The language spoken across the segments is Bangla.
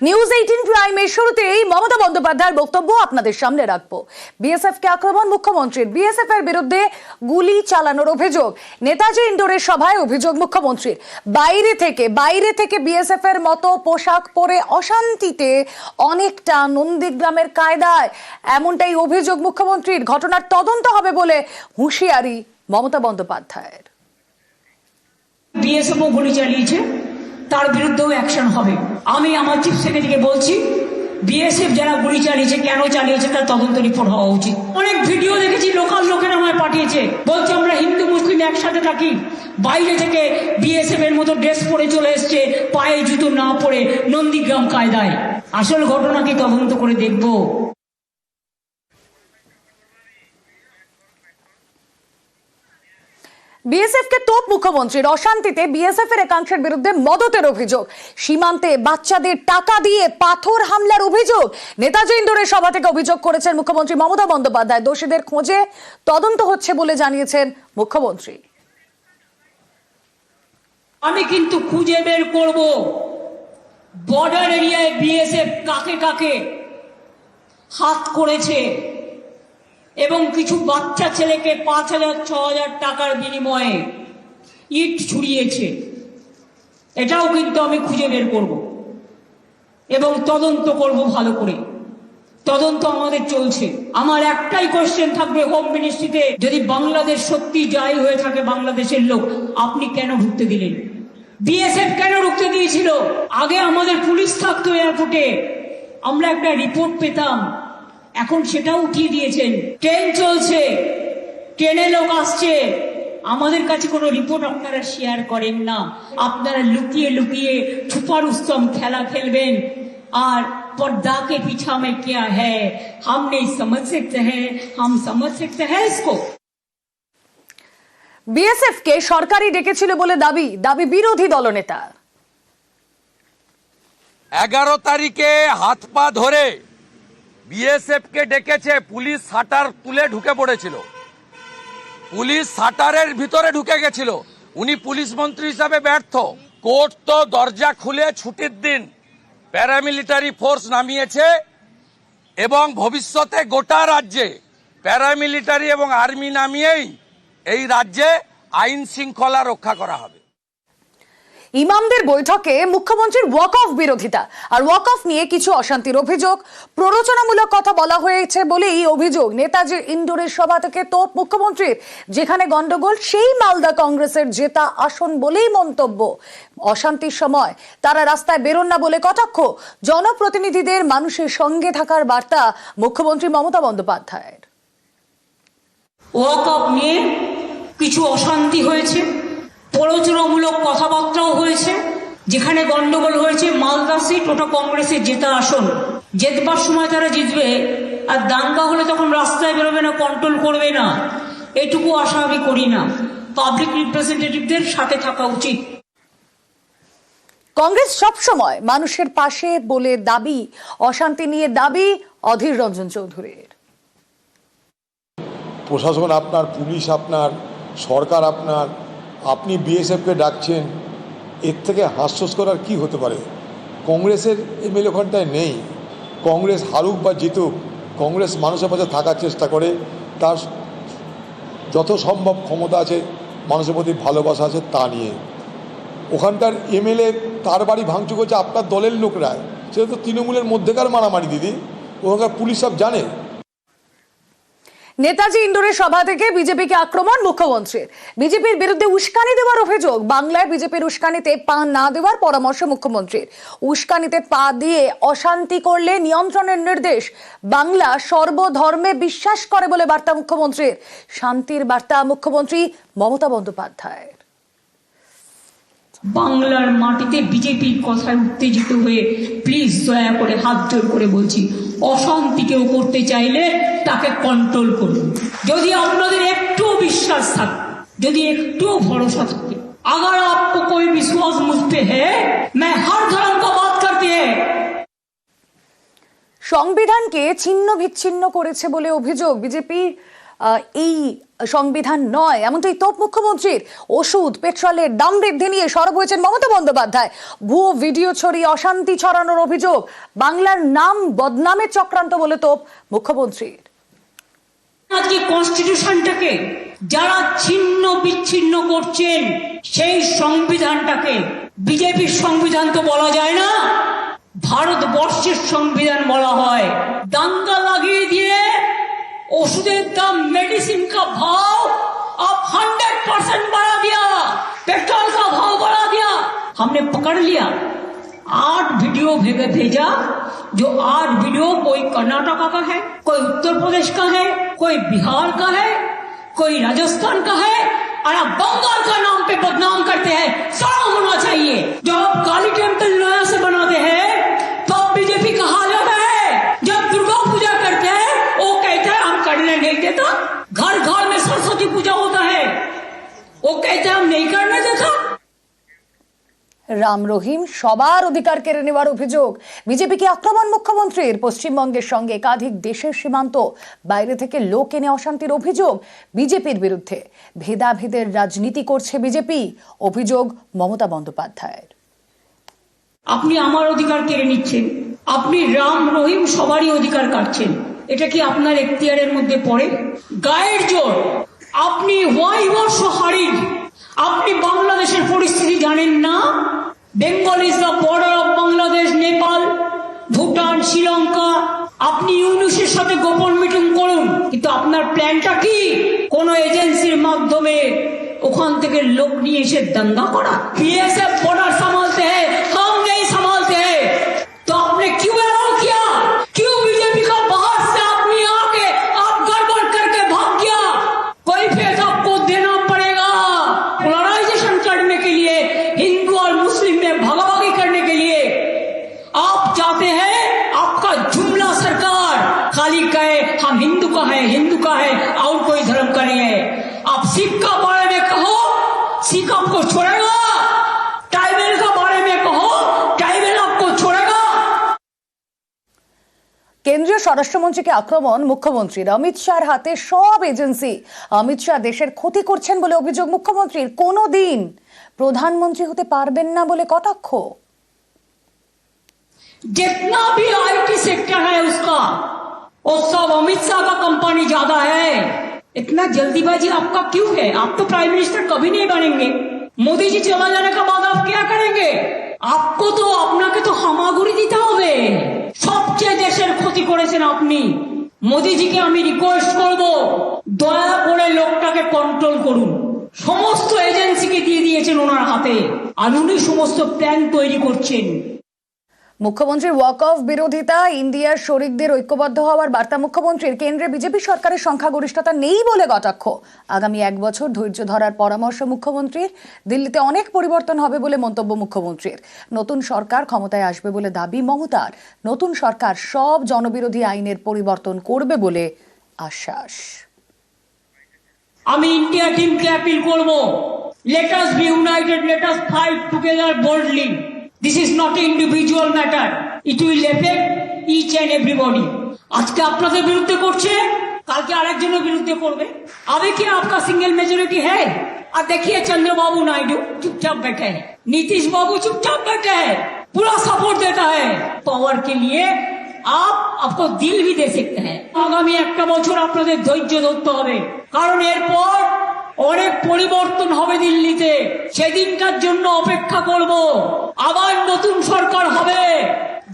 নিউজ 18 প্রাইমের শুরুতেই মমতা বন্দ্যোপাধ্যায়ের বক্তব্য আপনাদের সামনে রাখবো। বিএসএফ কে আক্রমণ মুখ্যমন্ত্রীর, বিএসএফ এর বিরুদ্ধে গুলি চালানোর অভিযোগ, নেতাজি ইন্ডোরের সভায় অভিযোগ মুখ্যমন্ত্রীর। বাইরে থেকে বিএসএফ এর মতো পোশাক পরে অশান্তিতে অনেকটা নন্দীগ্রামের কায়দায়, এমনটাই অভিযোগ মুখ্যমন্ত্রীর। ঘটনার তদন্ত হবে বলে হুঁশিয়ারি মমতা বন্দ্যোপাধ্যায়ের। বিএসএফ গুলি চালিয়েছে, তার বিরুদ্ধেও অ্যাকশন হবে। আমি আমার চিফ সেক্রেটারিকে বলছি, বিএসএফ যারা গুলি চালিয়েছে, কেন চালিয়েছে তার তদন্ত রিপোর্ট হওয়া উচিত। অনেক ভিডিও দেখেছি, লোকাল লোকেরা আমায় পাঠিয়েছে, বলছে আমরা হিন্দু মুসলিম একসাথে থাকি। বাইরে থেকে বিএসএফ এর মতো ড্রেস পরে চলে এসছে, পায়ে জুতো না পরে, নন্দীগ্রাম কায়দায়। আসল ঘটনা কি তদন্ত করে দেখবো। বিএসএফ কে তোপ মুখ্যমন্ত্রীর, অশান্তিতে বিএসএফ এর একাংশের বিরুদ্ধে মদতের অভিযোগ, সীমান্তে বাচ্চাদের টাকা দিয়ে পাথর হামলার অভিযোগ। নেতাজি ইন্ডোরের সভা থেকে অভিযোগ করেছেন মুখ্যমন্ত্রী মমতা বন্দ্যোপাধ্যায়। দোষীদের খোঁজে তদন্ত হচ্ছে বলে জানিয়েছেন মুখ্যমন্ত্রী। আমি কিন্তু খুঁজে বের করব বর্ডার এরিয়ায় বিএসএফ কাকে কাকে হাত করেছে এবং কিছু বাচ্চা ছেলেকে 5,000-6,000 টাকার বিনিময়ে ইট ছুড়িয়েছে। এটাও কিন্তু আমি খুঁজে বের করব এবং তদন্ত করব ভালো করে। তদন্ত আমাদের চলছে। আমার একটাই কোশ্চেন থাকবে হোম মিনিস্ট্রিতে, যদি বাংলাদেশ সত্যি যাই হয়ে থাকে বাংলাদেশের লোক, আপনি কেন ঢুকতে দিলেন? বিএসএফ কেন ঢুকতে দিয়েছিল? আগে আমাদের পুলিশ থাকতো এয়ারপোর্টে, আমরা একটা রিপোর্ট পেতাম, এখন সেটাও উঠিয়ে দিয়েছেন। ট্রেন চলছে, ট্রেনে লোক আসছে, আমাদের কাছে কোনো রিপোর্ট আপনারা শেয়ার করেন না। আপনারা লুকিয়ে লুকিয়ে ছুপা রুস্তম খেলা খেলবেন, আর पर्दा के पीछा में क्या है हम नहीं समझ सकते हैं, हम समझ सकते हैं इसको। বিএসএফ কে সরকারি ডেকেছিল বলে দাবি বিরোধী দলনেতা। 11 তারিখে হাত পা ধরে বিএসএফ কে ডেকেছে, পুলিশ শাটার তুলে ঢুকে পড়েছিল, পুলিশ শাটারের ভিতরে ঢুকে গেছিল। উনি পুলিশ মন্ত্রী হিসাবে ব্যর্থ। কোর্ট তো দরজা খুলে ছুটির দিন প্যারামিলিটারি ফোর্স নামিয়েছে এবং ভবিষ্যতে গোটা রাজ্যে প্যারামিলিটারি এবং আর্মি নামিয়েই এই রাজ্যে আইন শৃঙ্খলা রক্ষা করা হবে। ইমামদের বৈঠকে মুখ্যমন্ত্রীর ওয়াক অফ বিরোধিতা, আর ওয়াক অফ নিয়ে কিছু অশান্তির অভিযোগ, প্ররোচনামূলক কথা বলা হয়েছে বলে এই অভিযোগ। নেতাজি ইন্ডোরের সভা থেকে তোপ মুখ্যমন্ত্রীর, যেখানে গন্ডগোল সেই মালদা কংগ্রেসের জেতা আসন বলেই মন্তব্য। অশান্তির সময় তারা রাস্তায় বেরোন না বলে কটাক্ষ। জনপ্রতিনিধিদের মানুষের সঙ্গে থাকার বার্তা মুখ্যমন্ত্রী মমতা বন্দ্যোপাধ্যায়ের। ওয়াক অফ নিয়ে কিছু অশান্তি হয়েছে, প্ররোচনামূলক কথাবার্তাও হয়েছে। যেখানে গন্ডগোল হয়েছে মালদা সিট, ওটা কংগ্রেসের জেতা আসন, জেতবার সময় তারা জিতবে, আর দাঙ্গা হলে তখন রাস্তায় বেরোবে না, কন্ট্রোল করবে না। এটুকু আশা আমি করি না। পাবলিক রিপ্রেজেন্টেটিভদের সাথে থাকা উচিত। কংগ্রেস সবসময় মানুষের পাশে বলে দাবি, অশান্তি নিয়ে দাবি অধীর রঞ্জন চৌধুরীর। প্রশাসন আপনার, পুলিশ আপনার, সরকার আপনার, আপনি বিএসএফকে ডাকছেন, এর থেকে হাস্যস্কর আর কি হতে পারে? কংগ্রেসের এমএলএ ওখানটায় নেই। কংগ্রেস হারুক বা জিতুক, কংগ্রেস মানুষের পাশে থাকার চেষ্টা করে, তার যত সম্ভব ক্ষমতা আছে, মানুষের প্রতি ভালোবাসা আছে তা নিয়ে। ওখানকার এমএলএ তার বাড়ি ভাঙচুর করছে আপনার দলের লোকরা, সেটা তো তৃণমূলের মধ্যেকার মারামারি দিদি, ওখানকার পুলিশ সব জানে। নেতাজি ইন্ডোরের সভা থেকে বিজেপিকে আক্রমণ মুখ্যমন্ত্রীর, বিজেপির বিরুদ্ধে উস্কানি দেওয়ার অভিযোগ। বাংলায় বিজেপির উস্কানিতে পা না দেওয়ার পরামর্শ মুখ্যমন্ত্রীর। উস্কানিতে পা দিয়ে অশান্তি করলে নিয়ন্ত্রণের নির্দেশ। বাংলা সর্বধর্মে বিশ্বাস করে বলে বার্তা মুখ্যমন্ত্রীর। শান্তির বার্তা মুখ্যমন্ত্রী মমতা বন্দ্যোপাধ্যায়ের। বাংলার মাটিতে বিজেপির কথায় উত্তেজিত হয়ে প্লিজ দয়া করে হাত জোর করে বলছি, অশান্তি কেউ করতে চাইলে তাকে কন্ট্রোল করুন। যদি আপনাদের একটুও বিশ্বাস থাকে, যদি একটুও ভরসা থাকে, अगर आपको कोई विश्वास मुझ पे है, मैं हर धर्म को बात करती है। সংবিধানকে ছিন্ন বিচ্ছিন্ন করেছে বলে অভিযোগ। বিজেপির এই সংবিধান নয়, এমনটাই তোপ মুখ্যমন্ত্রীর। ওষুধ পেট্রোলের দাম বৃদ্ধি নিয়ে সরব হয়েছেন মমতা বন্দ্যোপাধ্যায়। ভুয়ো ভিডিও ছড়িয়ে অশান্তি ছড়ানোর অভিযোগ, বাংলার নাম বদনামের চক্রান্ত বলে তোপ মুখ্যমন্ত্রীর। আজকে কনস্টিটিউশনটাকে যারা ছিন্ন বিচ্ছিন্ন করছেন, সেই সংবিধানটাকে বিজেপির সংবিধান তো বলা যায় না, ভারতবর্ষের সংবিধান বলা হয়। দাঙ্গা লাগিয়ে দিয়ে ओषुधेर दाम मेडिसिन का भाव अब 100% बढ़ा दिया, पेट्रोल का भाव बढ़ा दिया। हमने पकड़ लिया, 8 वीडियो भेजा, जो 8 वीडियो कोई कर्नाटका का है, कोई उत्तर प्रदेश का है, कोई बिहार का है, कोई राजस्थान का है, और आप बंगाल का नाम पे बदनाम करते हैं। शर्म होना चाहिए। जब आप काली टेम्पल नया से बनाते हैं तो बीजेपी का हालत है। जब दुर्गा पूजा करते हैं वो कहते हैं हम करने नहीं देता, घर घर में सरस्वती पूजा होता है वो कहते हैं हम नहीं करने देता। রাম রহিম সবার অধিকার কেড়ে নেওয়ার অভিযোগ, বিজেপিকে আক্রমণ মুখ্যমন্ত্রীর। পশ্চিমবঙ্গের সঙ্গে একাধিক দেশের সীমান্ত বাইরে থেকে লোক এনে অশান্তির অভিযোগ বিজেপির বিরুদ্ধে। ভেদাভেদের রাজনীতি করছে বিজেপি, অভিযোগ মমতা বন্দ্যোপাধ্যায়ের। আপনি আমার অধিকার কেড়ে নিচ্ছেন, আপনি রাম রহিম সবারই অধিকার কাটছেন, এটা কি আপনার এখতিয়ারের মধ্যে পড়ে? গায়ের জোর, আপনি হোয়াই বর্ষ হারির, আপনি বাংলাদেশের পরিস্থিতি জানেন না? Bengal is the border of Bangladesh, Nepal, Bhutan, Sri Lanka. আপনি ইউনুসের সাথে গোপন মিটিং করুন, কিন্তু আপনার প্ল্যানটা কি? কোন এজেন্সির মাধ্যমে ওখান থেকে লোক নিয়ে এসে দাঙ্গা করা। बीएसएफ बॉर्डर संभालते हैं, हम नहीं संभालते हैं। तो आपने क्यों अलाउ किया? क्यों बीजेपी का बाहर से आदमी आके आप गड़बड़ करके भाग गया? कोई फेस आपको देना पड़ेगा। पोलराइजेशन करने के लिए, हिंदू और मुस्लिम में भागाभागी करने के लिए आप चाहते हैं आपका जुमला सरकार खाली कहे हम हिंदू का है, हिंदू का है, और कोई धर्म का नहीं है। आप सिख का बारे में कहो, सिख आपको छोड़ेगा। ट्राइबल का बारे में कहो, ट्राइबल आपको छोड़ेगा। কেন্দ্রীয় স্বরাষ্ট্রমন্ত্রীকে আক্রমণ মুখ্যমন্ত্রীর। অমিত শাহর হাতে সব এজেন্সি, অমিত শাহ দেশের ক্ষতি করছেন বলে অভিযোগ মুখ্যমন্ত্রীর। কোনোদিন প্রধানমন্ত্রী হতে পারবেন না বলে কটাক্ষ। जितना भी आईटी सेक्टर है उसका, वो सब अमित शाह का कंपनी ज्यादा है। इतना जल्दीबाजी आपका क्यों है? आप तो प्राइम मिनिस्टर कभी नहीं बनेंगे। मोदी जी चला जाने के बाद आप क्या करेंगे? आपको तो अपना के तो हामागुड़ी দিতে হবে। সবচেয়ে দেশের ক্ষতি করেছেন আপনি। মোদিজিকে আমি রিকোয়েস্ট করব, দয়া করে লোকটাকে কন্ট্রোল করুন। সমস্ত এজেন্সিকে দিয়ে দিয়েছেন ওনার হাতে, আর উনি সমস্ত প্ল্যান তৈরি করছেন। মুখ্যমন্ত্রীর ওয়াক অফ বিরোধিতা, ইন্ডিয়ার শরিকদের ঐক্যবদ্ধ হওয়ার বার্তা মুখ্যমন্ত্রীর। কেন্দ্রে বিজেপি সরকারের সংখ্যাগরিষ্ঠতা নেই বলে কটাক্ষ। আগামী 1 বছর ধৈর্য ধরার পরামর্শ মুখ্যমন্ত্রীর। দিল্লিতে অনেক পরিবর্তন হবে বলে মন্তব্য মুখ্যমন্ত্রীর। নতুন সরকার ক্ষমতায় আসবে বলে দাবি মমতার। নতুন সরকার সব জনবিরোধী আইনের পরিবর্তন করবে বলে আশ্বাস। আমি ইন্ডিয়া টিমকে অ্যাপিল করব, let us B United, let us fight together boldly. This is not an individual matter. It will affect each and everybody. আজকে আপনাদের বিরুদ্ধে করছে, কালকে আরেকজনের বিরুদ্ধে করবে। अभी क्या आपका सिंगल मेजोरिटी है? और देखिए चंद्रबाबू नायडू चुपचाप बैठे हैं, नीतीश बाबू चुपचाप बैठे हैं, पूरा सपोर्ट देता है। पावर के लिए आप आपको दिल भी दे सकते हैं। আগামী 1 বছর আপনাদের ধৈর্য ধরতে হবে, কারণ এরপর অনেক পরিবর্তন হবে দিল্লিতে। সেদিনকার জন্য অপেক্ষা করব। আবার নতুন সরকার হবে।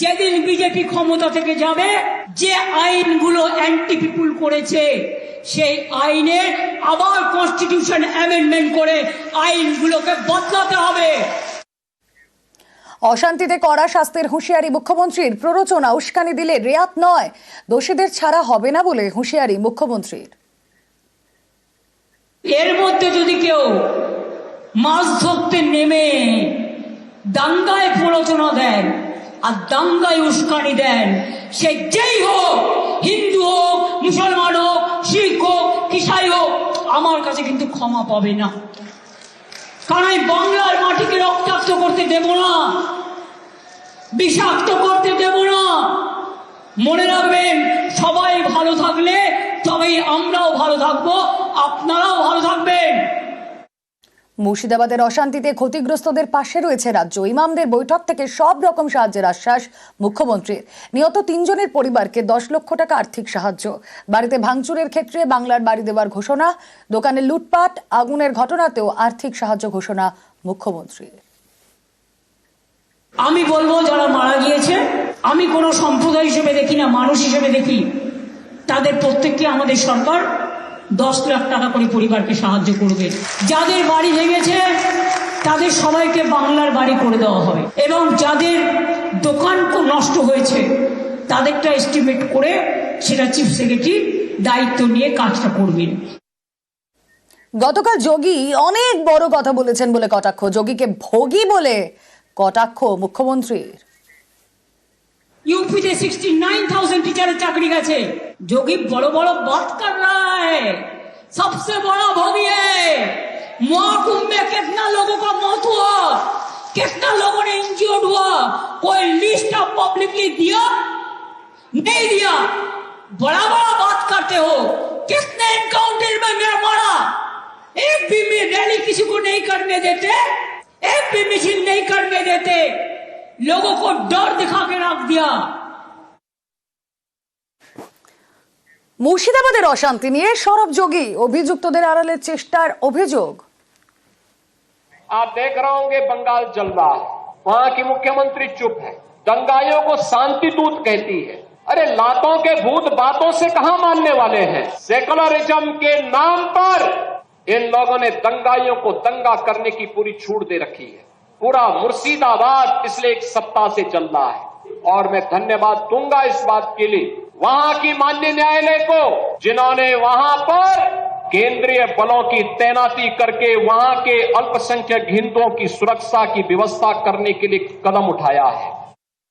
যেদিন বিজেপি ক্ষমতা থেকে যাবে, যে আইনগুলো অ্যান্টি পিপুল করেছে সেই আইনে আবার কনস্টিটিউশন অ্যামেন্ডমেন্ট করে আইনগুলোকে বদলাতে হবে। অশান্তিতে কড়া শাস্তির হুঁশিয়ারি মুখ্যমন্ত্রীর। প্ররোচনা উস্কানি দিলে রেয়াত নয়, দোষীদের ছাড়া হবে না বলে হুঁশিয়ারি মুখ্যমন্ত্রীর। এর মধ্যে যদি কেউ মাছ ধরতে নেমে দাঙ্গায় প্ররোচনা দেন আর দাঙ্গায় উস্কানি দেন, সে যেই হোক, হিন্দু হোক, মুসলমান হোক, শিখ হোক, ইসাই হোক, আমার কাছে কিন্তু ক্ষমা পাবে না। কারণ আমি বাংলার মাটিকে রক্তাক্ত করতে দেব না, বিষাক্ত করতে দেব না। মনে রাখবেন, সবাই ভালো থাকলে তবেই আমরাও ভালো থাকবো, আপনারাও ভালো থাকবেন। মুর্শিদাবাদের অশান্তিতে ক্ষতিগ্রস্তদের পাশে রয়েছে রাজ্য। ইমামদের বৈঠক থেকে সব রকম সাহায্যের আশ্বাস মুখ্যমন্ত্রীর। নিহত 3 জনের পরিবারকে 10 লক্ষ টাকা আর্থিক সাহায্য। বাড়িতে ভাঙচুরের ক্ষেত্রে বাংলার বাড়ি দেওয়ার ঘোষণা। দোকানে লুটপাট আগুনের ঘটনাতেও আর্থিক সাহায্য ঘোষণা মুখ্যমন্ত্রীর। আমি বলবো যারা মারা গিয়েছে, আমি কোনো সম্প্রদায় হিসেবে দেখি না, মানুষ হিসেবে দেখি, তাদের প্রত্যেককে আমাদের সরকার 10 লাখ টাকা করে পরিবারকে সাহায্য করবে। যাদের বাড়ি ভেঙেছে তাদের সবাইকে বাংলার বাড়ি করে দেওয়া হবে, এবং যাদের দোকান নষ্ট হয়েছে তাদেরটা এস্টিমেট করে সেটা চিফ সেক্রেটারি দায়িত্ব নিয়ে কাজটা করবেন। গতকাল যোগী অনেক বড় কথা বলেছেন বলে কটাক্ষ। যোগীকে ভোগী বলে কটাক্ষ মুখ্যমন্ত্রীর। यूपी से 69,000 टीचर चाकरी गए। जोगी बड़ो बड़ो बात कर रहा है, सबसे बड़ा भोगी है। महाकुंभ में कितना लोगों का मौत हुआ, कितना लोगों ने इंजर्ड हुआ, कोई लिस्ट आप पब्लिकली दिया? नहीं दिया। बड़ा बड़ा बात करते हो। किसने एनकाउंटर में मेरा मारा? एक भी में रैली किसी को नहीं करने देते, एक भी मिছিল नहीं करने देते, लोगों को डर दिखा के रख दिया। মুর্শিদাবাদের অশান্তি নিয়ে সরব যোগী, অভিযুক্তদের আড়ালের চেষ্টার অভিযোগ। आप देख रहे होंगे बंगाल जल रहा है, वहां की मुख्यमंत्री चुप है, दंगाइयों को शांति दूत कहती है। अरे लातों के भूत बातों से कहां मानने वाले हैं? सेकुलरिज्म के नाम पर इन लोगों ने दंगाइयों को दंगा करने की पूरी छूट दे रखी है। पूरा मुर्शिदाबाद पिछले 1 सप्ताह से चल रहा है, और मैं धन्यवाद दूंगा इस बात के लिए वहां की माननीय न्यायालय को, जिन्होंने वहां पर केंद्रीय बलों की तैनाती करके वहां के अल्पसंख्यक हिंदुओं की सुरक्षा की व्यवस्था करने के लिए कदम उठाया है।